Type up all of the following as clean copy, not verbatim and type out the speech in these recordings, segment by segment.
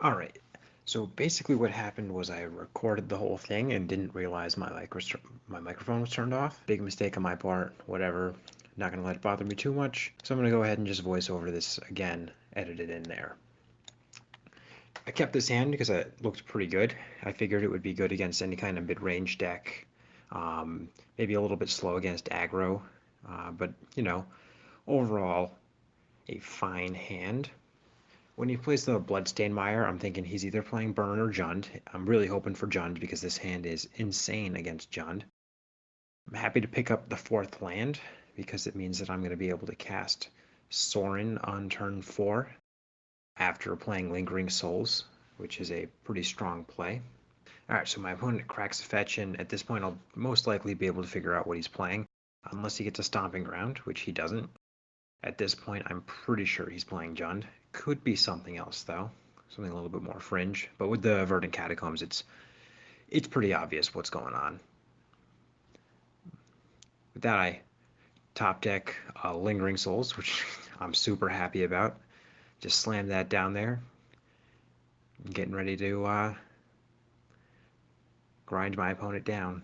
Alright, so basically what happened was I recorded the whole thing and didn't realize my microphone was turned off. Big mistake on my part, whatever. Not going to let it bother me too much. So I'm going to go ahead and just voice over this again, edit it in there. I kept this hand because it looked pretty good. I figured it would be good against any kind of mid-range deck. Maybe a little bit slow against aggro, but you know, overall, a fine hand. When he plays the Bloodstained Mire, I'm thinking he's either playing Burn or Jund. I'm really hoping for Jund because this hand is insane against Jund. I'm happy to pick up the 4th land because it means that I'm going to be able to cast Sorin on turn 4 after playing Lingering Souls, which is a pretty strong play. Alright, so my opponent cracks a fetch, and at this point I'll most likely be able to figure out what he's playing, unless he gets a Stomping Ground, which he doesn't. At this point, I'm pretty sure he's playing Jund. Could be something else, though. Something a little bit more fringe. But with the Verdant Catacombs, it's pretty obvious what's going on. With that, I top deck Lingering Souls, which I'm super happy about. Just slam that down there. I'm getting ready to grind my opponent down.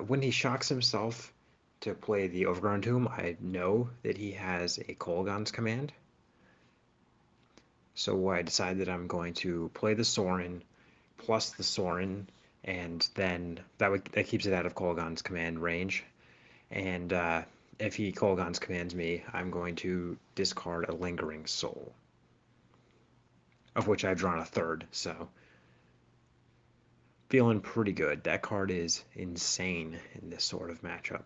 When he shocks himself to play the Overgrown Tomb, I know that he has a Kolaghan's Command. So I decided that I'm going to play the Sorin plus the Sorin, and then that keeps it out of Kolaghan's command range. And if he Kolaghan's commands me, I'm going to discard a Lingering Soul, of which I've drawn a 3rd, so feeling pretty good. That card is insane in this sort of matchup.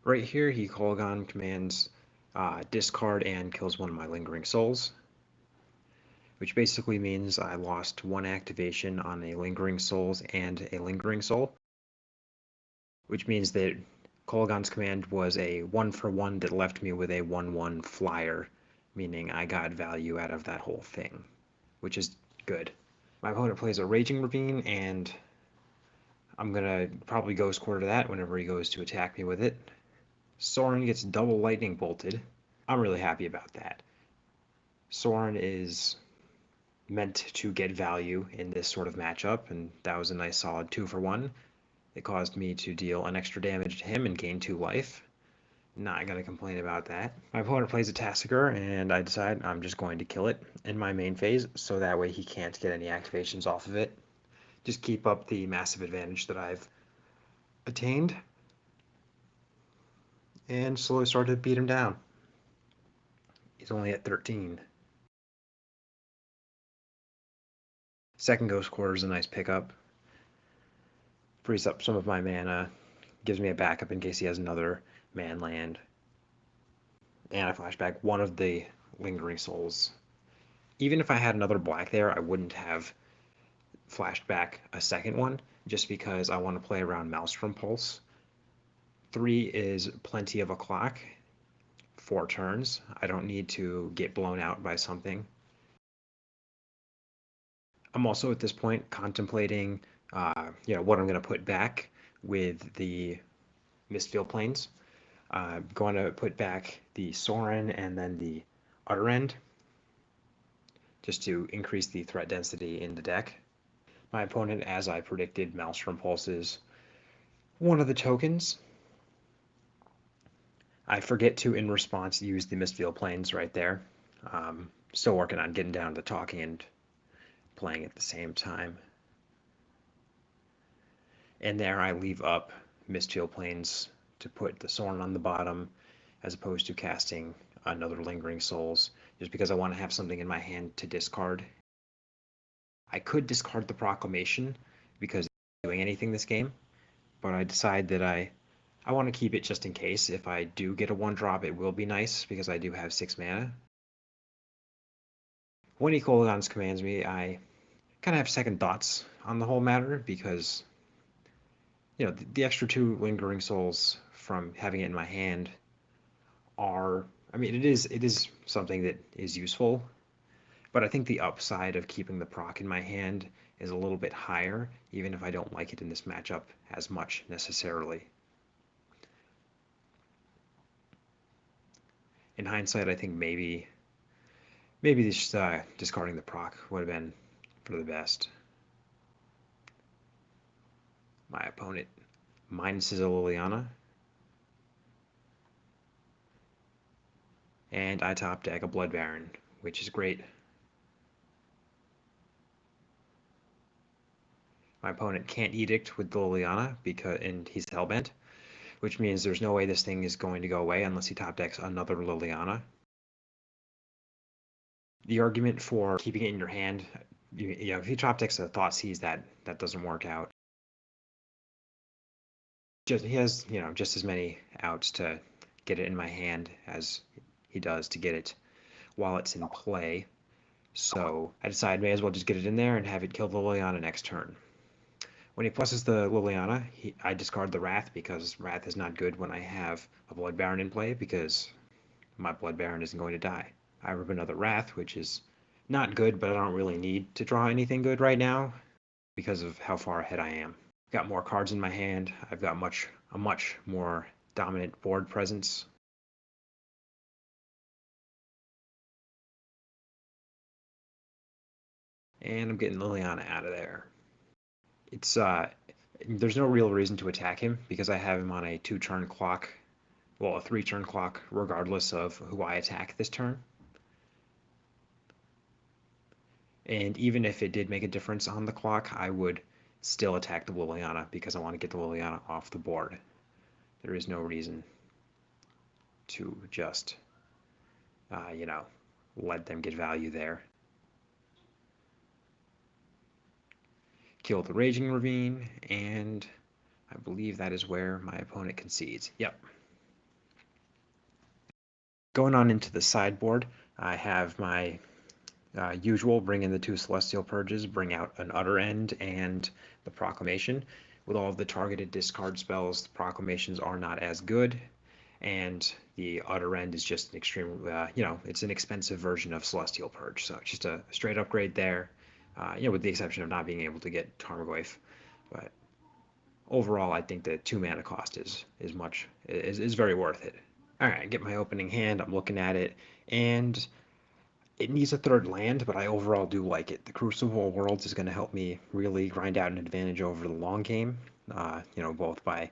Right here, he Kolaghan commands discard and kills one of my Lingering Souls, which basically means I lost 1 activation on a Lingering Souls and a Lingering Soul, which means that Kolaghan's command was a 1-for-1 that left me with a 1/1 flyer, meaning I got value out of that whole thing, which is good. My opponent plays a Raging Ravine, and I'm going to probably Ghost Quarter that whenever he goes to attack me with it. Sorin gets double Lightning Bolted. I'm really happy about that. Sorin is meant to get value in this sort of matchup, and that was a nice solid 2-for-1. It caused me to deal an extra damage to him and gain 2 life. Not going to complain about that. My opponent plays a Tassiger, and I decide I'm just going to kill it in my main phase, so that way he can't get any activations off of it. Just keep up the massive advantage that I've attained, and slowly start to beat him down. He's only at 13. Second Ghost Quarter is a nice pickup. Frees up some of my mana, gives me a backup in case he has another man land. And I flashback one of the Lingering Souls. Even if I had another black there, I wouldn't have flashed back a second one, just because I want to play around Maelstrom Pulse. 3 is plenty of a clock. 4 turns. I don't need to get blown out by something. I'm also at this point contemplating what I'm going to put back with the Mistfield Plains. I'm going to put back the Sorin and then the Utter End, just to increase the threat density in the deck. My opponent, as I predicted, Maelstrom Pulses one of the tokens. I forget to, in response, use the Mistfield Plains right there. Still working on getting down to talking and playing at the same time. And there I leave up Mistfield Plains to put the Sorin on the bottom, as opposed to casting another Lingering Souls, just because I want to have something in my hand to discard. I could discard the Proclamation because it's not doing anything this game, but I decide that I want to keep it just in case. If I do get a 1-drop, it will be nice because I do have 6 mana. When he Kolaghan's commands me, I kind of have second thoughts on the whole matter because the extra 2 Lingering Souls from having it in my hand are, I mean, it is something that is useful, but I think the upside of keeping the proc in my hand is a little bit higher, even if I don't like it in this matchup as much necessarily. In hindsight, I think maybe just discarding the proc would have been for the best. My opponent minuses a Liliana, and I top deck a Blood Baron, which is great. My opponent can't Edict with the Liliana and he's Hellbent, which means there's no way this thing is going to go away unless he top decks another Liliana. The argument for keeping it in your hand, if he top decks a Thoughtseize, that doesn't work out. He has just as many outs to get it in my hand as he does to get it while it's in play. So I decide may as well just get it in there and have it kill the Liliana next turn. When he pluses the Liliana, I discard the Wrath because Wrath is not good when I have a Blood Baron in play because my Blood Baron isn't going to die. I rip another Wrath, which is not good, but I don't really need to draw anything good right now because of how far ahead I am. Got more cards in my hand. I've got a much more dominant board presence. And I'm getting Liliana out of there. It's there's no real reason to attack him because I have him on a 2-turn clock, well, a 3-turn clock, regardless of who I attack this turn. And even if it did make a difference on the clock, I would still attack the Liliana because I want to get the Liliana off the board. There is no reason to just, let them get value there. Kill the Raging Ravine, and I believe that is where my opponent concedes. Yep. Going on into the sideboard, I have my usual bring in the 2 Celestial Purges, bring out an Utter End, and the Proclamation. With all of the targeted discard spells, the Proclamations are not as good, and the Utter End is just an extreme, it's an expensive version of Celestial Purge, so it's just a straight upgrade there, with the exception of not being able to get Tarmogoyf. But overall, I think the 2 mana cost is very worth it. All right, I get my opening hand, I'm looking at it, and it needs a 3rd land, but I overall do like it. The Crucible of Worlds is going to help me really grind out an advantage over the long game, both by,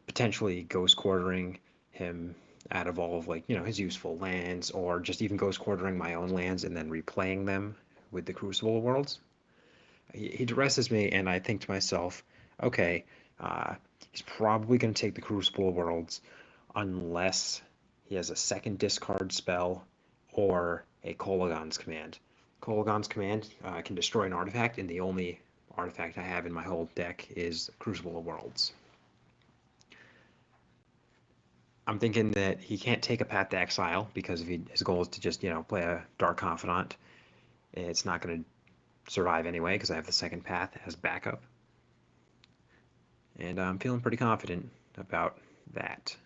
potentially ghost quartering him out of all of his useful lands, or just even ghost quartering my own lands and then replaying them with the Crucible of Worlds. He duresses me, and I think to myself, okay, he's probably going to take the Crucible of Worlds unless he has a 2nd discard spell or a Kolaghan's Command. Kolaghan's Command can destroy an artifact, and the only artifact I have in my whole deck is Crucible of Worlds. I'm thinking that he can't take a Path to Exile because his goal is to just, play a Dark Confidant. It's not going to survive anyway because I have the 2nd path as backup. And I'm feeling pretty confident about that.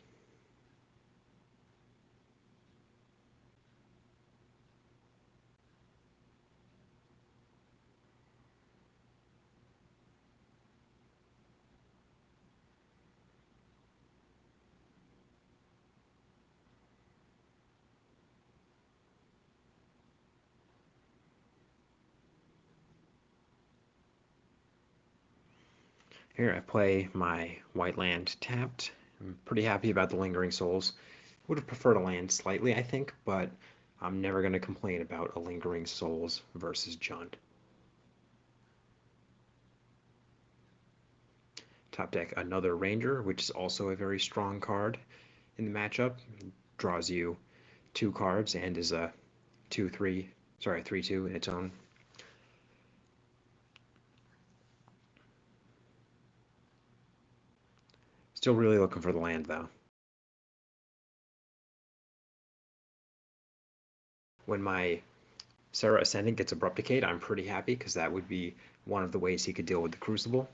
Here I play my white land tapped. I'm pretty happy about the Lingering Souls. Would have preferred a land slightly, I think, but I'm never going to complain about a Lingering Souls versus Jund. Top deck another Ranger, which is also a very strong card in the matchup. Draws you 2 cards and is a 3/2 in its own. Still really looking for the land, though. When my Serra Ascendant gets Abrupticate, I'm pretty happy because that would be one of the ways he could deal with the Crucible.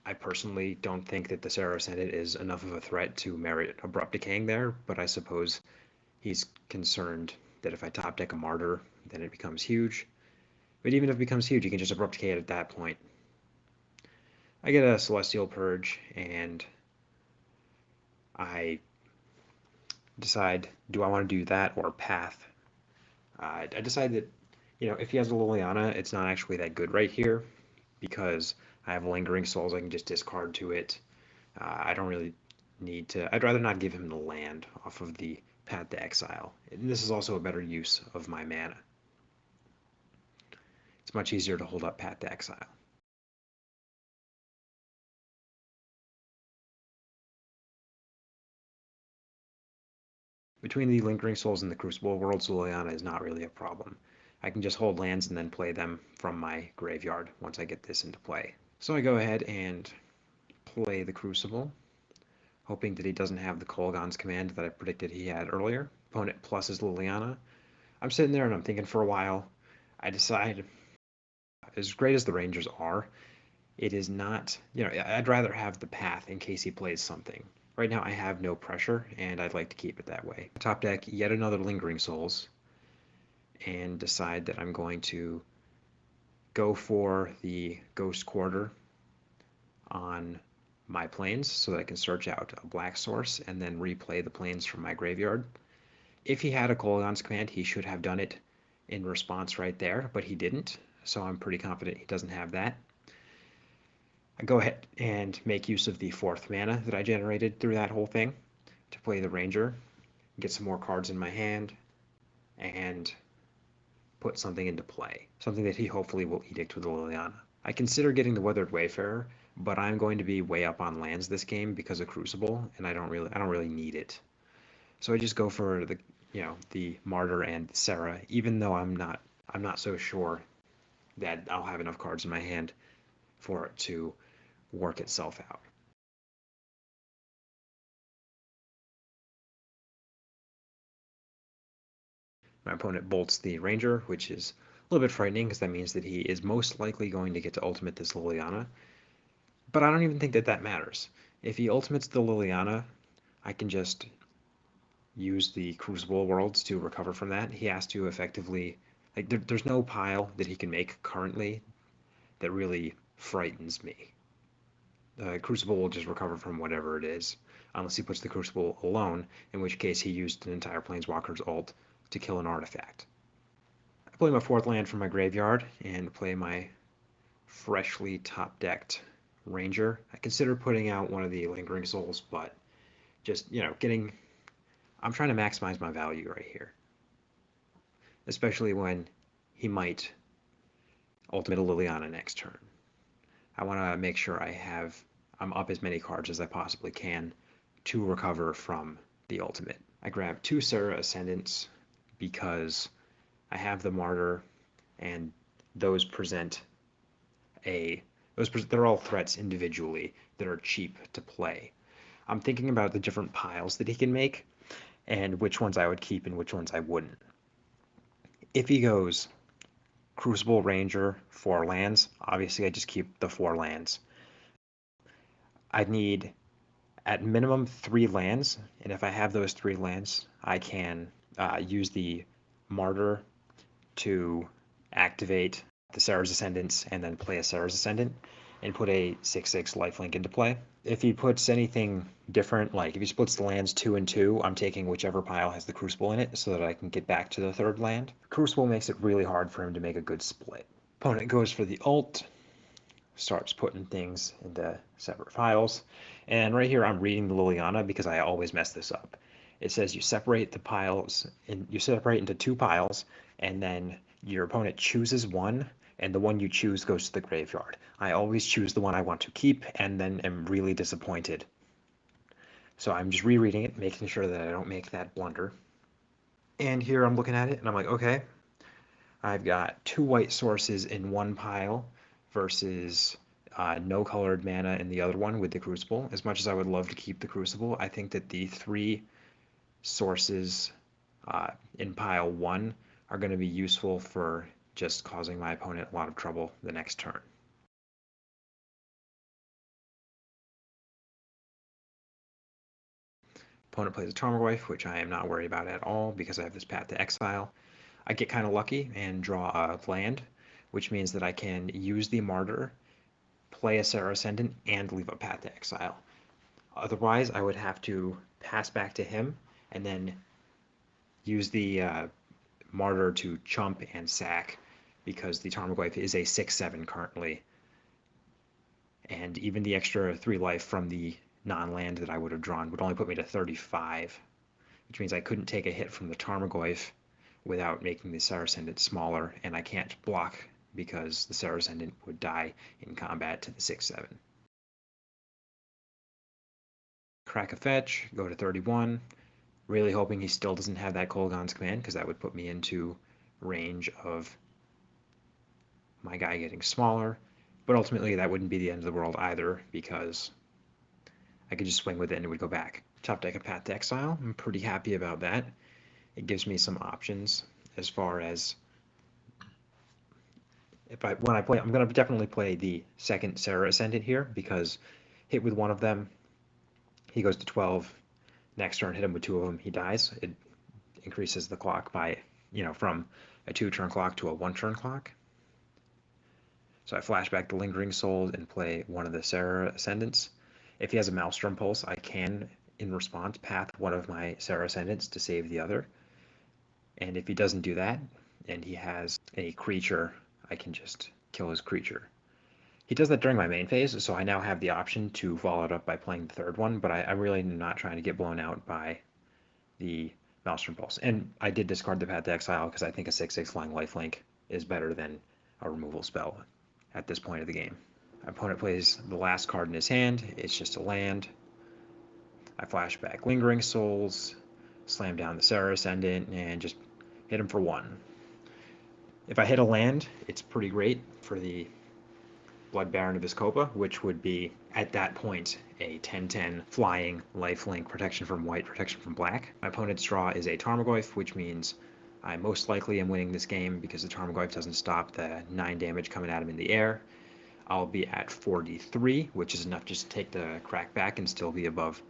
I personally don't think that the Serra Ascendant is enough of a threat to merit Abrupt Decaying there, but I suppose he's concerned that if I top deck a Martyr, then it becomes huge. But even if it becomes huge, you can just Abrupt Decay it at that point. I get a Celestial Purge, and I decide, do I want to do that or path? I decide that, if he has a Liliana, it's not actually that good right here because I have Lingering Souls I can just discard to it. I don't really need to, I'd rather not give him the land off of the Path to Exile. And this is also a better use of my mana. It's much easier to hold up Path to Exile. Between the Lingering Souls and the Crucible Worlds, Liliana is not really a problem. I can just hold lands and then play them from my graveyard once I get this into play. So I go ahead and play the Crucible, hoping that he doesn't have the Kolaghan's command that I predicted he had earlier. Opponent pluses Liliana. I'm sitting there and I'm thinking for a while. I decide, as great as the Rangers are, it is not, I'd rather have the path in case he plays something. Right now I have no pressure, and I'd like to keep it that way. Top deck yet another Lingering Souls, and decide that I'm going to go for the Ghost Quarter on my plains so that I can search out a black source and then replay the plains from my graveyard. If he had a Kolaghan's command, he should have done it in response right there, but he didn't, so I'm pretty confident he doesn't have that. I go ahead and make use of the 4th mana that I generated through that whole thing to play the Ranger, get some more cards in my hand, and put something into play, something that he hopefully will edict with the Liliana. I consider getting the Weathered Wayfarer, but I'm going to be way up on lands this game because of Crucible, and I don't really need it. So I just go for the Martyr and Sarah, even though I'm not so sure that I'll have enough cards in my hand for it to work itself out. My opponent bolts the Ranger, which is a little bit frightening because that means that he is most likely going to get to ultimate this Liliana. But I don't even think that matters. If he ultimates the Liliana, I can just use the Crucible Worlds to recover from that. He has to effectively, there's no pile that he can make currently that really frightens me. Crucible will just recover from whatever it is, unless he puts the Crucible alone, in which case he used an entire Planeswalker's ult to kill an artifact. I play my 4th land from my graveyard and play my freshly top-decked Ranger. I consider putting out one of the Lingering Souls, but just, I'm trying to maximize my value right here. Especially when he might ultimate a Liliana next turn. I want to make sure I'm up as many cards as I possibly can to recover from the ultimate. I grab 2 Serra Ascendants because I have the Martyr, and those present they're all threats individually that are cheap to play. I'm thinking about the different piles that he can make and which ones I would keep and which ones I wouldn't. If he goes Crucible Ranger 4 lands, obviously I just keep the 4 lands. I'd need at minimum 3 lands, and if I have those 3 lands, I can use the Martyr to activate the Serra's Ascendants and then play a Serra's Ascendant and put a 6/6 lifelink into play. If he puts anything different, like if he splits the lands 2 and 2, I'm taking whichever pile has the Crucible in it so that I can get back to the 3rd land. Crucible makes it really hard for him to make a good split. Opponent goes for the ult, starts putting things into separate files, and right here I'm reading the Liliana because I always mess this up. It says you separate the piles, and you separate into 2 piles, and then your opponent chooses one, and the one you choose goes to the graveyard. I always choose the one I want to keep, and then am really disappointed. So I'm just rereading it, making sure that I don't make that blunder. And here I'm looking at it, and I'm like, okay, I've got 2 white sources in one pile versus no colored mana in the other one with the Crucible. As much as I would love to keep the Crucible, I think that the 3 sources in pile 1 are going to be useful for just causing my opponent a lot of trouble the next turn. Opponent plays a Tarmogoyf, which I am not worried about at all because I have this Path to Exile. I get kind of lucky and draw a land, which means that I can use the Martyr, play a Serra Ascendant, and leave a Path to Exile. Otherwise, I would have to pass back to him and then use the Martyr to chump and sack because the Tarmogoyf is a 6/7 currently. And even the extra 3 life from the non-land that I would have drawn would only put me to 35, which means I couldn't take a hit from the Tarmogoyf without making the Saracendent smaller, and I can't block because the Saracendent would die in combat to the 6/7. Crack a fetch, go to 31, really hoping he still doesn't have that Kolaghan's Command because that would put me into range of my guy getting smaller, but ultimately that wouldn't be the end of the world either because I could just swing with it and it would go back. Top deck a Path to Exile, I'm pretty happy about that. It gives me some options as far as when I play, I'm going to definitely play the second Serra Ascendant here because hit with one of them, he goes to 12. Next turn, hit him with 2 of them, he dies. It increases the clock by, from a 2-turn clock to a 1-turn clock. So I flash back the Lingering Souls and play one of the Serra Ascendants. If he has a Maelstrom Pulse, I can, in response, path one of my Serra Ascendants to save the other. And if he doesn't do that, and he has a creature, I can just kill his creature. He does that during my main phase, so I now have the option to follow it up by playing the third one, but I'm really not trying to get blown out by the Maelstrom Pulse. And I did discard the Path to Exile because I think a 6/6 flying lifelink is better than a removal spell at this point of the game. My opponent plays the last card in his hand. It's just a land. I flash back Lingering Souls, slam down the Serra Ascendant, and just hit him for 1. If I hit a land, it's pretty great for the Blood Baron of Vizkopa, which would be, at that point, a 10/10 flying lifelink protection from white, protection from black. My opponent's draw is a Tarmogoyf, which means I most likely am winning this game because the Tarmogoyf doesn't stop the 9 damage coming at him in the air. I'll be at 43, which is enough just to take the crack back and still be above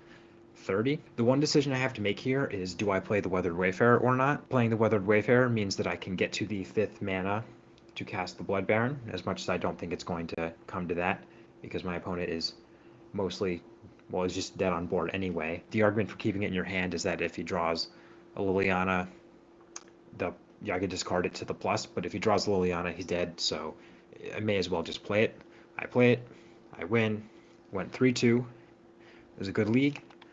30. The one decision I have to make here is, do I play the Weathered Wayfarer or not? Playing the Weathered Wayfarer means that I can get to the 5th mana to cast the Blood Baron, as much as I don't think it's going to come to that, because my opponent is mostly, well, is just dead on board anyway. The argument for keeping it in your hand is that if he draws a Liliana, I could discard it to the plus, but if he draws Liliana, he's dead, so I may as well just play it. I play it, I win, went 3-2. It was a good league.